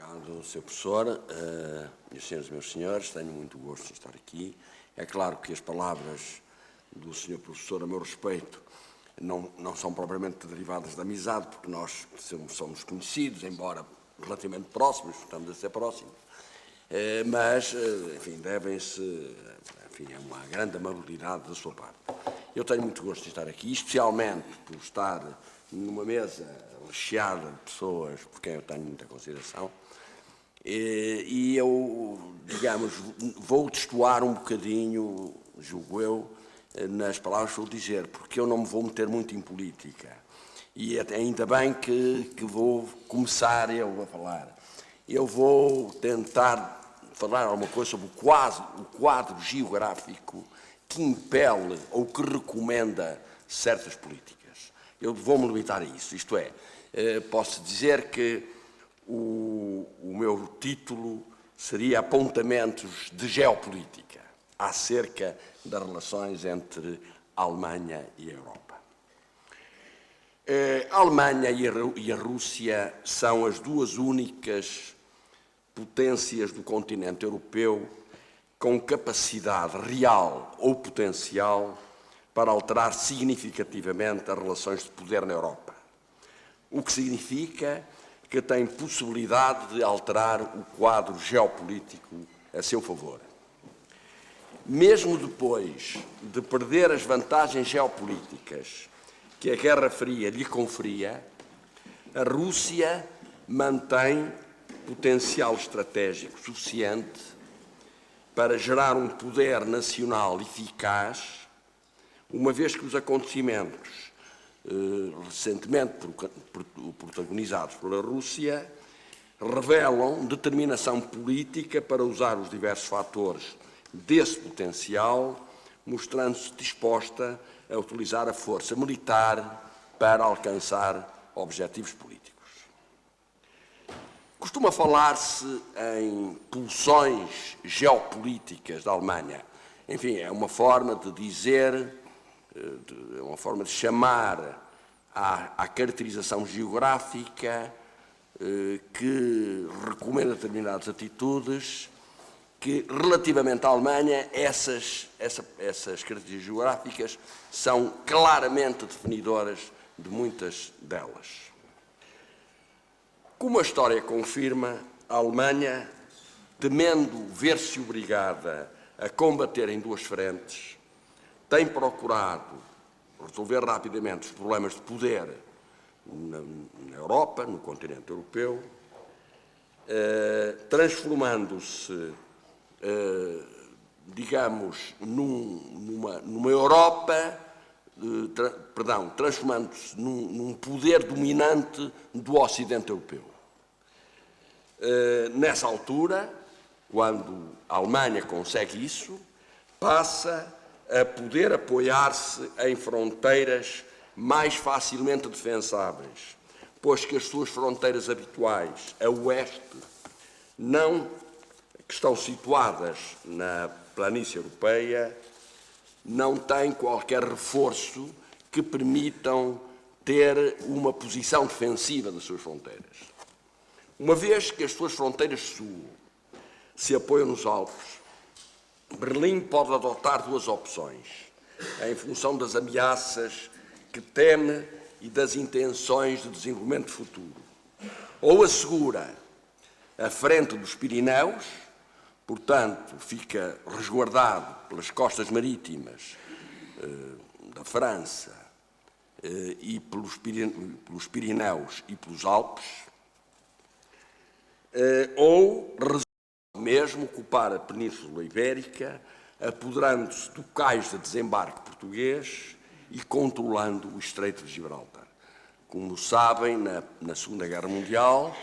Obrigado, Sr. Professor. Minhas senhoras e meus senhores, tenho muito gosto de estar aqui. É claro que as palavras do Sr. Professor a meu respeito não são propriamente derivadas da amizade, porque nós somos conhecidos, embora relativamente próximos, estamos a ser próximos, mas, enfim, devem-se, a uma grande amabilidade da sua parte. Eu tenho muito gosto de estar aqui, especialmente por estar numa mesa recheada de pessoas por quem eu tenho muita consideração, e eu, digamos, vou destoar um bocadinho, julgo eu, nas palavras que vou dizer, porque eu não me vou meter muito em política. E ainda bem que vou começar eu a falar. Eu vou tentar falar alguma coisa sobre o quadro geográfico que impele ou que recomenda certas políticas. Eu vou-me limitar a isso, isto é, posso dizer que o meu título seria Apontamentos de Geopolítica acerca das relações entre a Alemanha e a Europa. A Alemanha e a Rússia são as duas únicas potências do continente europeu com capacidade real ou potencial para alterar significativamente as relações de poder na Europa. O que significa que têm possibilidade de alterar o quadro geopolítico a seu favor. Mesmo depois de perder as vantagens geopolíticas que a Guerra Fria lhe conferia, a Rússia mantém potencial estratégico suficiente para gerar um poder nacional eficaz, uma vez que os acontecimentos recentemente protagonizados pela Rússia revelam determinação política para usar os diversos fatores desse potencial, mostrando-se disposta a utilizar a força militar para alcançar objetivos políticos. Costuma falar-se em pulsões geopolíticas da Alemanha. Enfim, é uma forma de dizer, é uma forma de chamar à caracterização geográfica que recomenda determinadas atitudes que, relativamente à Alemanha, essas características geográficas são claramente definidoras de muitas delas. Como a história confirma, a Alemanha, temendo ver-se obrigada a combater em duas frentes, tem procurado resolver rapidamente os problemas de poder na Europa, no continente europeu, transformando-se, digamos, numa Europa, transformando-se num poder dominante do Ocidente europeu. Nessa altura, quando a Alemanha consegue isso, passa a poder apoiar-se em fronteiras mais facilmente defensáveis, pois que as suas fronteiras habituais, a oeste, que estão situadas na planície europeia, não têm qualquer reforço que permitam ter uma posição defensiva das suas fronteiras. Uma vez que as suas fronteiras sul se apoiam nos Alpes, Berlim pode adotar duas opções, em função das ameaças que teme e das intenções de desenvolvimento futuro. Ou assegura a frente dos Pirineus, portanto, fica resguardado pelas costas marítimas da França e pelos Pirineus e pelos Alpes, ou resolve mesmo ocupar a Península Ibérica, apoderando-se do cais de desembarque português e controlando o Estreito de Gibraltar. Como sabem, na Segunda Guerra Mundial,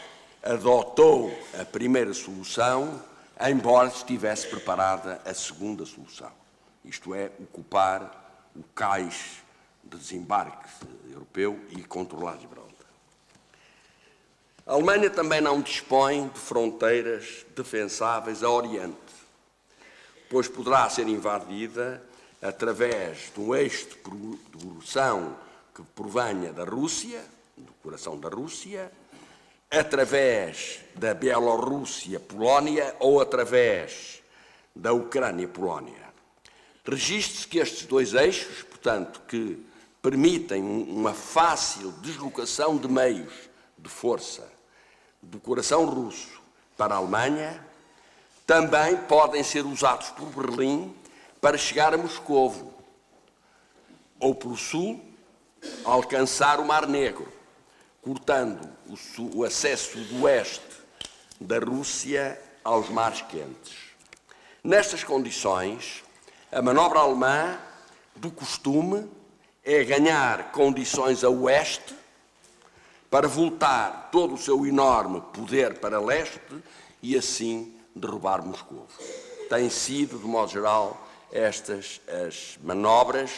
adotou a primeira solução, embora estivesse preparada a segunda solução, isto é, ocupar o cais de desembarque europeu e controlar Gibraltar. A Alemanha também não dispõe de fronteiras defensáveis a Oriente, pois poderá ser invadida através de um eixo de produção que provenha da Rússia, do coração da Rússia, através da Bielorrússia-Polónia ou através da Ucrânia-Polónia. Registre-se que estes dois eixos, portanto, que permitem uma fácil deslocação de meios de força do coração russo para a Alemanha, também podem ser usados por Berlim para chegar a Moscovo, ou pelo sul, alcançar o Mar Negro, cortando o acesso do oeste da Rússia aos mares quentes. Nestas condições, a manobra alemã, do costume, é ganhar condições a oeste para voltar todo o seu enorme poder para leste e assim derrubar Moscovo. Têm sido, de modo geral, estas as manobras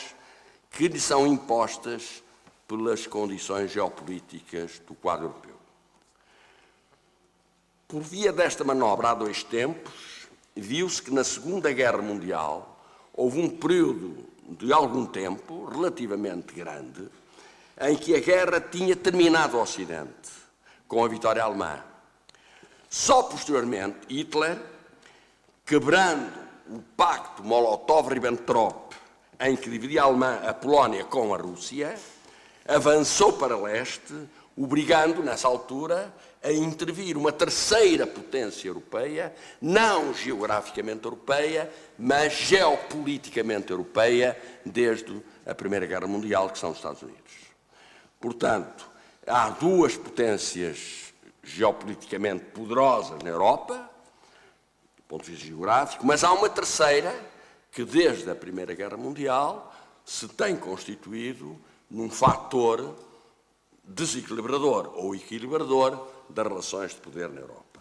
que lhe são impostas pelas condições geopolíticas do quadro europeu. Por via desta manobra, há 2 tempos, viu-se que na Segunda Guerra Mundial houve um período de algum tempo, relativamente grande, em que a guerra tinha terminado ao Ocidente, com a vitória alemã. Só posteriormente, Hitler, quebrando o pacto Molotov-Ribbentrop, em que dividia a Polónia com a Rússia, avançou para leste, obrigando, nessa altura, a intervir uma terceira potência europeia, não geograficamente europeia, mas geopoliticamente europeia, desde a Primeira Guerra Mundial, que são os Estados Unidos. Portanto, há 2 potências geopoliticamente poderosas na Europa, do ponto de vista geográfico, mas há uma terceira que, desde a Primeira Guerra Mundial, se tem constituído num fator desequilibrador ou equilibrador das relações de poder na Europa.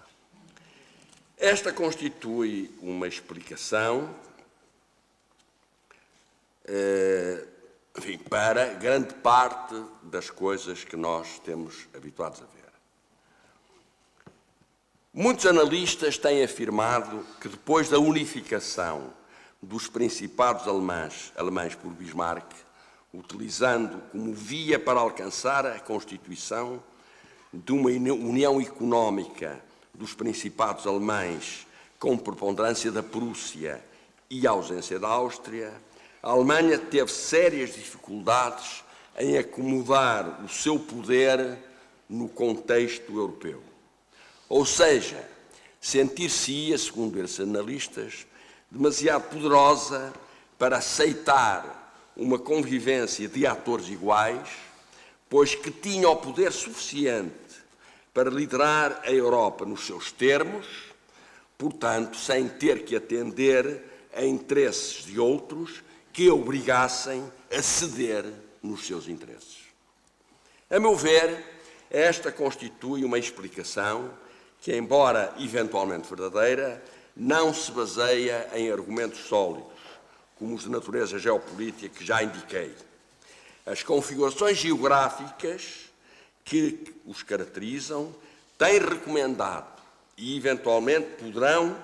Esta constitui uma explicação enfim, para grande parte das coisas que nós temos habituados a ver. Muitos analistas têm afirmado que depois da unificação dos principados alemães por Bismarck, utilizando como via para alcançar a constituição de uma união económica dos principados alemães com preponderância da Prússia e ausência da Áustria, a Alemanha teve sérias dificuldades em acomodar o seu poder no contexto europeu. Ou seja, sentir-se-ia, segundo esses analistas, demasiado poderosa para aceitar uma convivência de atores iguais, pois que tinha o poder suficiente para liderar a Europa nos seus termos, portanto, sem ter que atender a interesses de outros que a obrigassem a ceder nos seus interesses. A meu ver, esta constitui uma explicação que, embora eventualmente verdadeira, não se baseia em argumentos sólidos, como os de natureza geopolítica que já indiquei. As configurações geográficas que os caracterizam têm recomendado e, eventualmente, poderão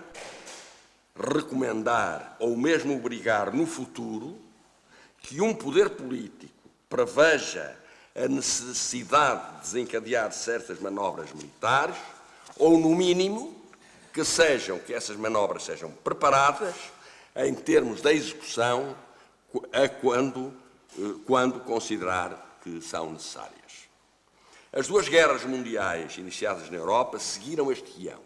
recomendar ou mesmo obrigar no futuro que um poder político preveja a necessidade de desencadear certas manobras militares ou, no mínimo, que essas manobras sejam preparadas em termos da execução quando considerar que são necessárias. As 2 guerras mundiais iniciadas na Europa seguiram este guião,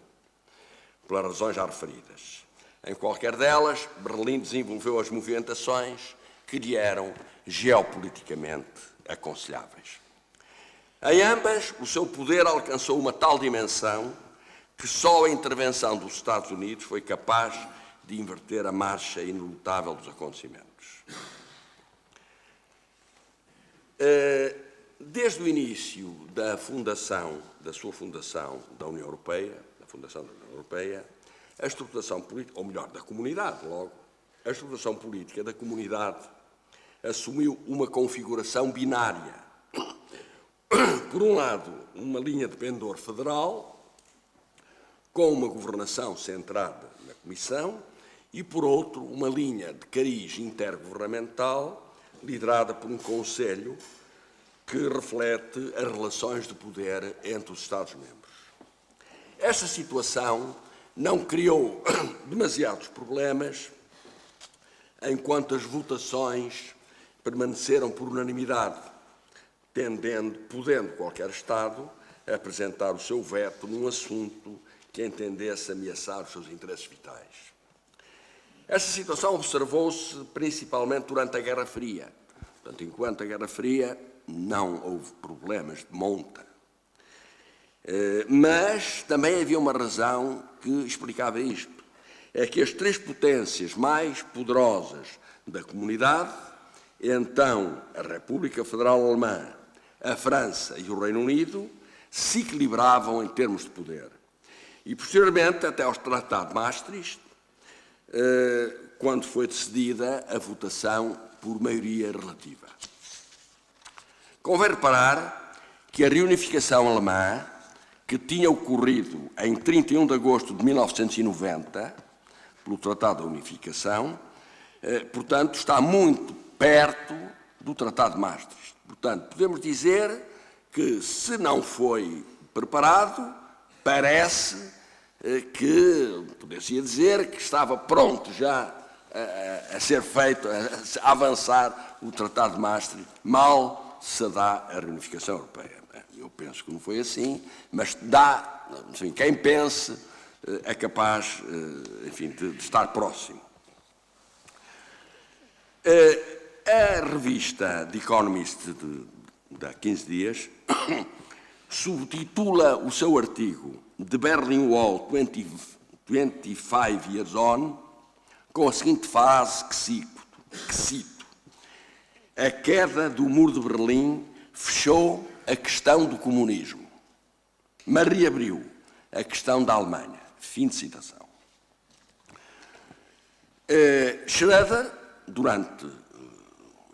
pelas razões já referidas. Em qualquer delas, Berlim desenvolveu as movimentações que lhe eram geopoliticamente aconselháveis. Em ambas, o seu poder alcançou uma tal dimensão que só a intervenção dos Estados Unidos foi capaz de inverter a marcha inelutável dos acontecimentos. Desde o início da sua fundação da União Europeia, a estruturação política, ou melhor, da comunidade, logo, a estruturação política da comunidade assumiu uma configuração binária. Por um lado, uma linha de pendor federal, com uma governação centrada na Comissão, e, por outro, uma linha de cariz intergovernamental, liderada por um Conselho que reflete as relações de poder entre os Estados-membros. Esta situação não criou demasiados problemas, enquanto as votações permaneceram por unanimidade, podendo qualquer Estado apresentar o seu veto num assunto que entendesse ameaçar os seus interesses vitais. Esta situação observou-se principalmente durante a Guerra Fria. Portanto, enquanto a Guerra Fria não houve problemas de monta. Mas também havia uma razão que explicava isto. É que as três potências mais poderosas da comunidade, então a República Federal Alemã, a França e o Reino Unido, se equilibravam em termos de poder. E, posteriormente, até ao Tratado de Maastricht, quando foi decidida a votação por maioria relativa. Convém reparar que a reunificação alemã, que tinha ocorrido em 31 de agosto de 1990, pelo Tratado de Unificação, portanto, está muito perto do Tratado de Maastricht. Portanto, podemos dizer que, se não foi preparado, parece que, poderia dizer, que estava pronto já a ser feito, a avançar o Tratado de Maastricht, mal se dá a reunificação europeia. Eu penso que não foi assim, mas dá, enfim, quem pense é capaz, enfim, de estar próximo. A revista The Economist de há 15 dias subtitula o seu artigo The Berlin Wall 25 Years On com a seguinte frase que cito: a queda do Muro de Berlim fechou a questão do comunismo, mas reabriu a questão da Alemanha. Fim de citação. Schröder, durante,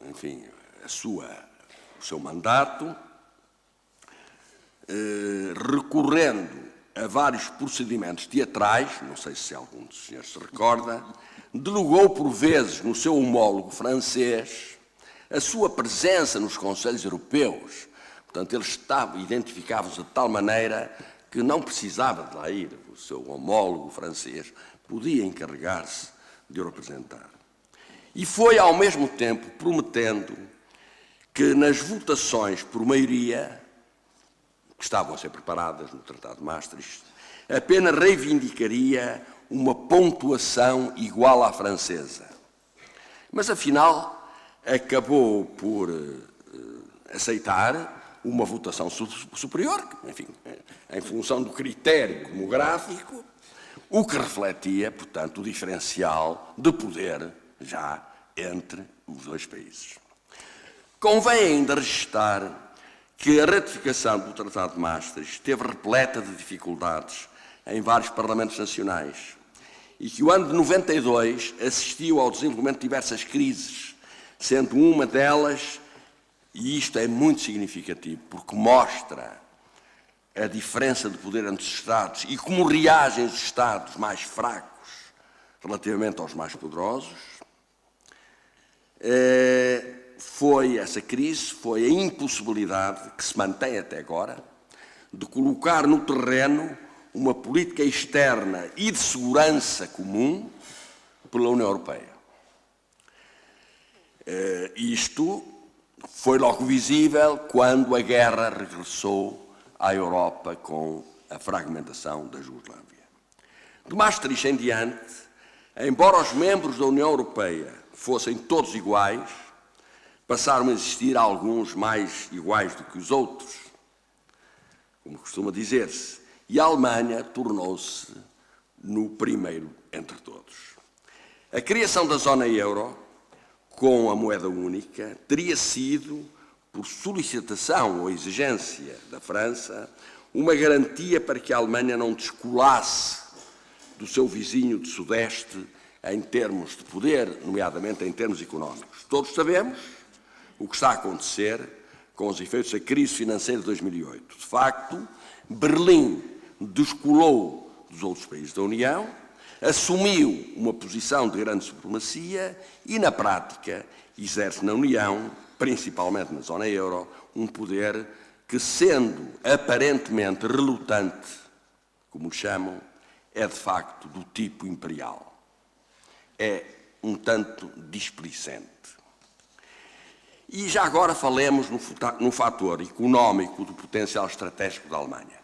enfim, o seu mandato, recorrendo a vários procedimentos teatrais, não sei se algum dos senhores se recorda, delegou por vezes no seu homólogo francês a sua presença nos Conselhos Europeus. Portanto, eles identificavam-se de tal maneira que não precisava de lá ir. O seu homólogo francês podia encarregar-se de o representar. E foi, ao mesmo tempo, prometendo que nas votações por maioria, que estavam a ser preparadas no Tratado de Maastricht, apenas reivindicaria uma pontuação igual à francesa. Mas, afinal, acabou por aceitar uma votação superior, enfim, em função do critério demográfico, o que refletia, portanto, o diferencial de poder já entre os dois países. Convém ainda registar que a ratificação do Tratado de Maastricht esteve repleta de dificuldades em vários parlamentos nacionais e que o ano de 92 assistiu ao desenvolvimento de diversas crises, sendo uma delas, e isto é muito significativo, porque mostra a diferença de poder entre os Estados e como reagem os Estados mais fracos relativamente aos mais poderosos, essa crise foi a impossibilidade, que se mantém até agora, de colocar no terreno uma política externa e de segurança comum pela União Europeia. Isto foi logo visível quando a guerra regressou à Europa com a fragmentação da Jugoslávia. De Maastricht em diante, embora os membros da União Europeia fossem todos iguais, passaram a existir alguns mais iguais do que os outros, como costuma dizer-se, e a Alemanha tornou-se no primeiro entre todos. A criação da zona euro, com a moeda única, teria sido, por solicitação ou exigência da França, uma garantia para que a Alemanha não descolasse do seu vizinho de Sudeste em termos de poder, nomeadamente em termos económicos. Todos sabemos o que está a acontecer com os efeitos da crise financeira de 2008. De facto, Berlim descolou dos outros países da União, assumiu uma posição de grande supremacia e, na prática, exerce na União, principalmente na zona euro, um poder que, sendo aparentemente relutante como lhe chamam, é de facto do tipo imperial. É um tanto displicente. E já agora falemos no fator económico do potencial estratégico da Alemanha.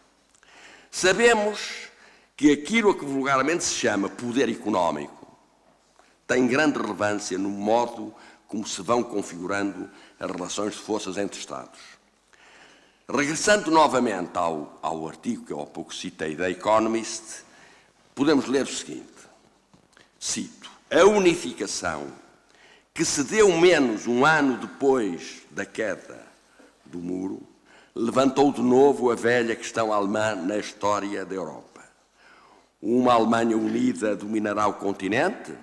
Sabemos que aquilo a que vulgarmente se chama poder económico tem grande relevância no modo como se vão configurando as relações de forças entre Estados. Regressando novamente ao artigo que eu há pouco citei da Economist, podemos ler o seguinte, cito, a unificação que se deu menos um ano depois da queda do muro, levantou de novo a velha questão alemã na história da Europa. Uma Alemanha unida dominará o continente?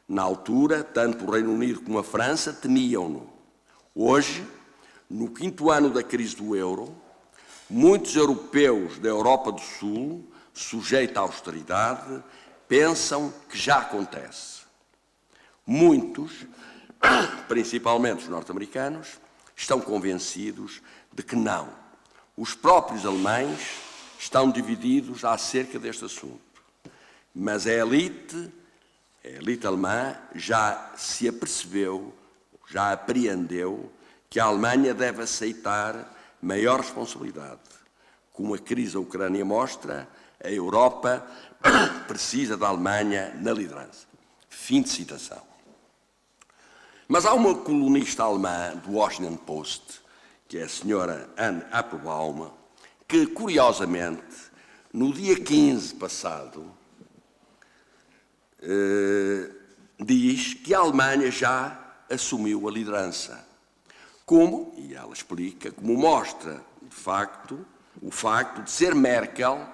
Na altura, tanto o Reino Unido como a França temiam-no. Hoje, no 5º ano da crise do euro, muitos europeus da Europa do Sul, sujeitos à austeridade, pensam que já acontece. Muitos, principalmente os norte-americanos, estão convencidos de que não. Os próprios alemães estão divididos acerca deste assunto. Mas a elite alemã já se apercebeu, já apreendeu que a Alemanha deve aceitar maior responsabilidade. Como a crise da Ucrânia mostra, a Europa precisa da Alemanha na liderança. Fim de citação. Mas há uma colunista alemã do Washington Post, que é a senhora Anne Applebaum, que, curiosamente, no dia 15 passado, diz que a Alemanha já assumiu a liderança. Como, e ela explica, como mostra, de facto, o facto de ser Merkel,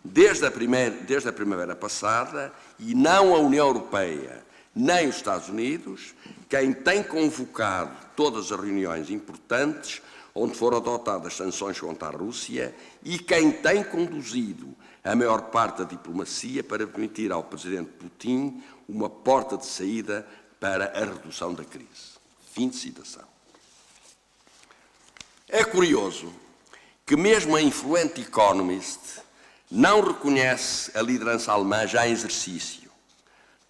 desde a primavera passada, e não a União Europeia, nem os Estados Unidos, quem tem convocado todas as reuniões importantes onde foram adotadas sanções contra a Rússia e quem tem conduzido a maior parte da diplomacia para permitir ao presidente Putin uma porta de saída para a redução da crise. Fim de citação. É curioso que mesmo a influente Economist não reconhece a liderança alemã já em exercício,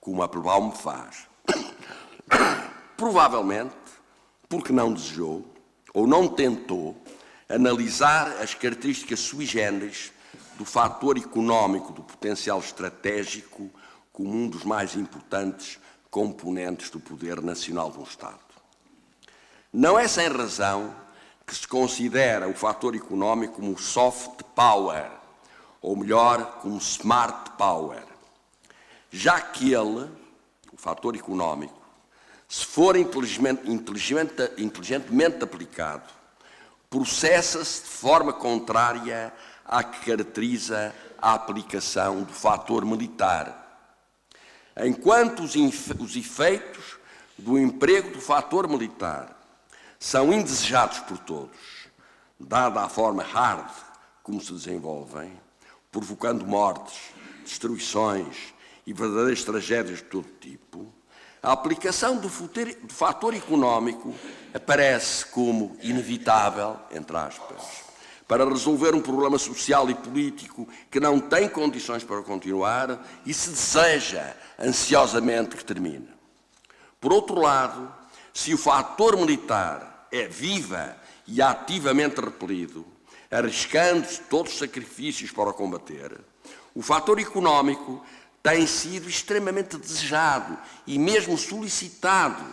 como a Applebaum faz. Provavelmente porque não desejou ou não tentou analisar as características sui generis do fator económico do potencial estratégico como um dos mais importantes componentes do poder nacional de um Estado. Não é sem razão que se considera o fator económico como soft power, ou melhor, como smart power, já que ele, o fator económico, se for inteligentemente aplicado, processa-se de forma contrária à que caracteriza a aplicação do fator militar. Enquanto os efeitos do emprego do fator militar são indesejados por todos, dada a forma hard como se desenvolvem, provocando mortes, destruições e verdadeiras tragédias de todo tipo, a aplicação do fator económico aparece como inevitável, entre aspas, para resolver um problema social e político que não tem condições para continuar e se deseja ansiosamente que termine. Por outro lado, se o fator militar é viva e ativamente repelido, arriscando-se todos os sacrifícios para o combater, o fator económico tem sido extremamente desejado e mesmo solicitado,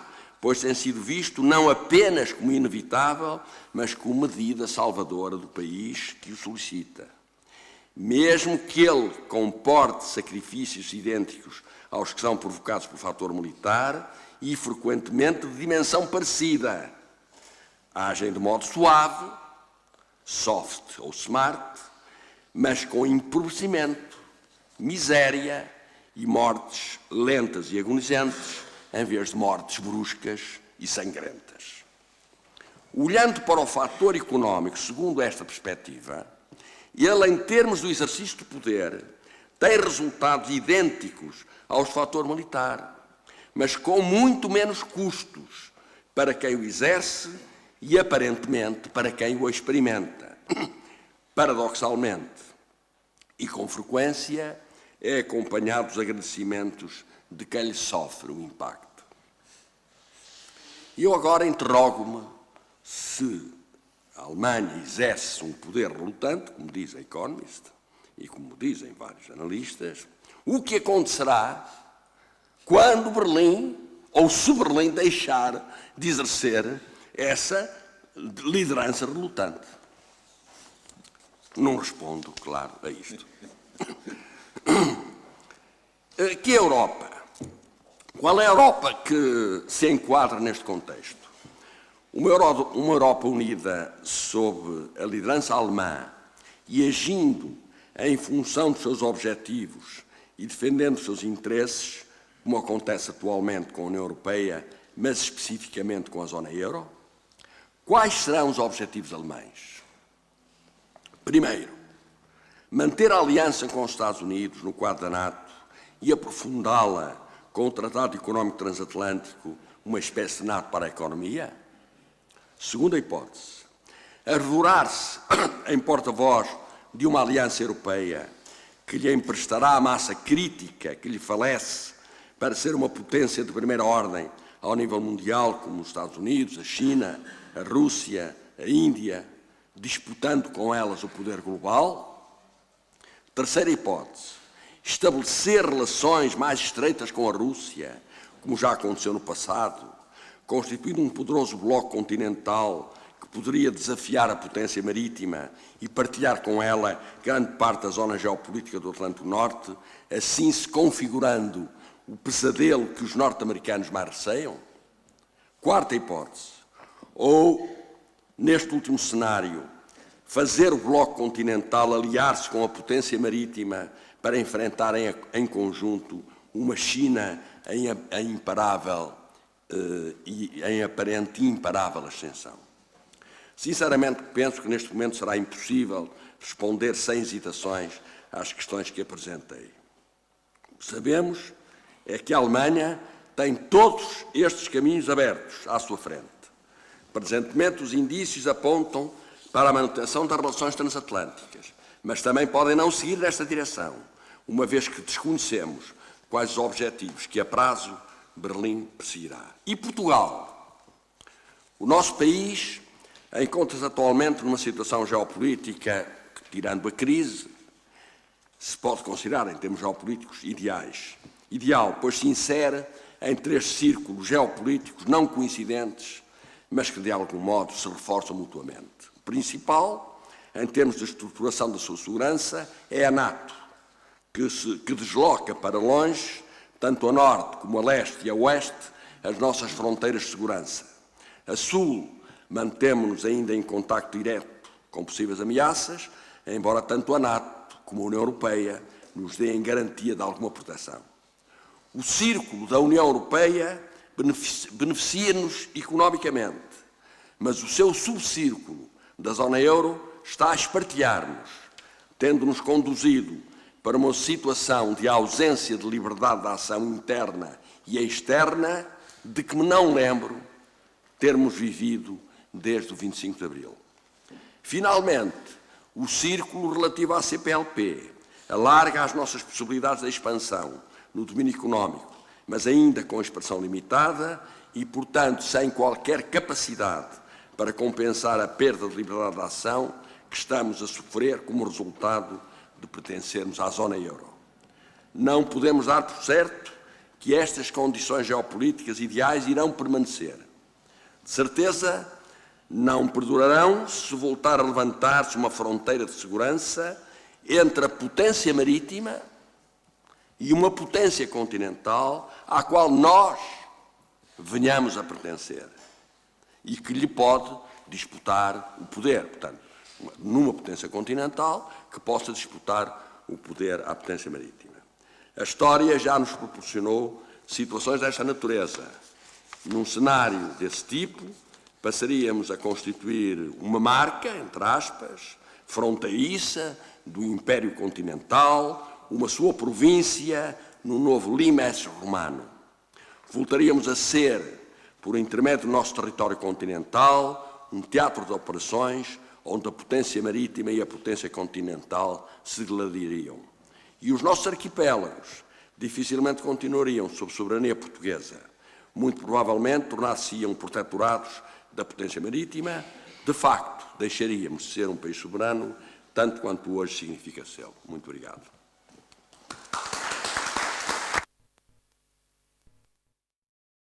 pois tem sido visto não apenas como inevitável, mas como medida salvadora do país que o solicita. Mesmo que ele comporte sacrifícios idênticos aos que são provocados pelo fator militar e, frequentemente, de dimensão parecida, agem de modo suave, soft ou smart, mas com empobrecimento, miséria e mortes lentas e agonizantes, em vez de mortes bruscas e sangrentas. Olhando para o fator económico segundo esta perspectiva, ele, em termos do exercício do poder, tem resultados idênticos aos do fator militar, mas com muito menos custos para quem o exerce e, aparentemente, para quem o experimenta. Paradoxalmente, e, com frequência, é acompanhado dos agradecimentos de quem lhe sofre o impacto. E eu agora interrogo-me se a Alemanha exerce um poder relutante, como diz a Economist, e como dizem vários analistas, o que acontecerá quando Berlim, ou se Berlim deixar de exercer essa liderança relutante? Não respondo, claro, a isto. Que Europa? Qual é a Europa que se enquadra neste contexto? Uma Europa unida sob a liderança alemã e agindo em função dos seus objetivos e defendendo os seus interesses, como acontece atualmente com a União Europeia, mas especificamente com a zona euro? Quais serão os objetivos alemães? Primeiro, manter a aliança com os Estados Unidos no quadro da NATO e aprofundá-la com o Tratado Económico Transatlântico, uma espécie de NATO para a economia? Segunda hipótese, arvorar-se em porta-voz de uma aliança europeia que lhe emprestará a massa crítica que lhe falece para ser uma potência de primeira ordem ao nível mundial, como os Estados Unidos, a China, a Rússia, a Índia, disputando com elas o poder global? Terceira hipótese, estabelecer relações mais estreitas com a Rússia, como já aconteceu no passado, constituindo um poderoso bloco continental que poderia desafiar a potência marítima e partilhar com ela grande parte da zona geopolítica do Atlântico Norte, assim se configurando o pesadelo que os norte-americanos mais receiam? Quarta hipótese, ou, neste último cenário, fazer o bloco continental aliar-se com a potência marítima para enfrentar em conjunto uma China em imparável e em aparente imparável ascensão. Sinceramente, penso que neste momento será impossível responder sem hesitações às questões que apresentei. O que sabemos é que a Alemanha tem todos estes caminhos abertos à sua frente. Presentemente, os indícios apontam para a manutenção das relações transatlânticas, mas também podem não seguir nesta direção, uma vez que desconhecemos quais os objetivos que a prazo Berlim perseguirá. E Portugal? O nosso país encontra-se atualmente numa situação geopolítica que, tirando a crise, se pode considerar, em termos geopolíticos, ideal, pois se insere em 3 círculos geopolíticos não coincidentes, mas que, de algum modo, se reforçam mutuamente. O principal, em termos de estruturação da sua segurança, é a NATO, que desloca para longe, tanto a norte como a leste e a oeste, as nossas fronteiras de segurança. A sul, mantemos-nos ainda em contacto direto com possíveis ameaças, embora tanto a NATO como a União Europeia nos deem garantia de alguma proteção. O círculo da União Europeia beneficia-nos economicamente, mas o seu subcírculo da zona euro está a espartilhar-nos, tendo-nos conduzido para uma situação de ausência de liberdade de ação interna e externa de que me não lembro termos vivido desde o 25 de Abril. Finalmente, o círculo relativo à CPLP alarga as nossas possibilidades de expansão no domínio económico, mas ainda com expressão limitada e, portanto, sem qualquer capacidade para compensar a perda de liberdade de ação que estamos a sofrer como resultado de pertencermos à zona euro. Não podemos dar por certo que estas condições geopolíticas ideais irão permanecer. De certeza, não perdurarão se voltar a levantar-se uma fronteira de segurança entre a potência marítima e uma potência continental à qual nós venhamos a pertencer e que lhe pode disputar o poder. Portanto, numa potência continental que possa disputar o poder à potência marítima. A história já nos proporcionou situações desta natureza. Num cenário desse tipo, passaríamos a constituir uma marca, entre aspas, fronteiriça do Império Continental, uma sua província no novo Limes romano. Voltaríamos a ser, por intermédio do nosso território continental, um teatro de operações onde a potência marítima e a potência continental se gladiriam. E os nossos arquipélagos dificilmente continuariam sob soberania portuguesa. Muito provavelmente tornar-se-iam protetorados da potência marítima. De facto, deixaríamos de ser um país soberano, tanto quanto hoje significa ser. Muito obrigado.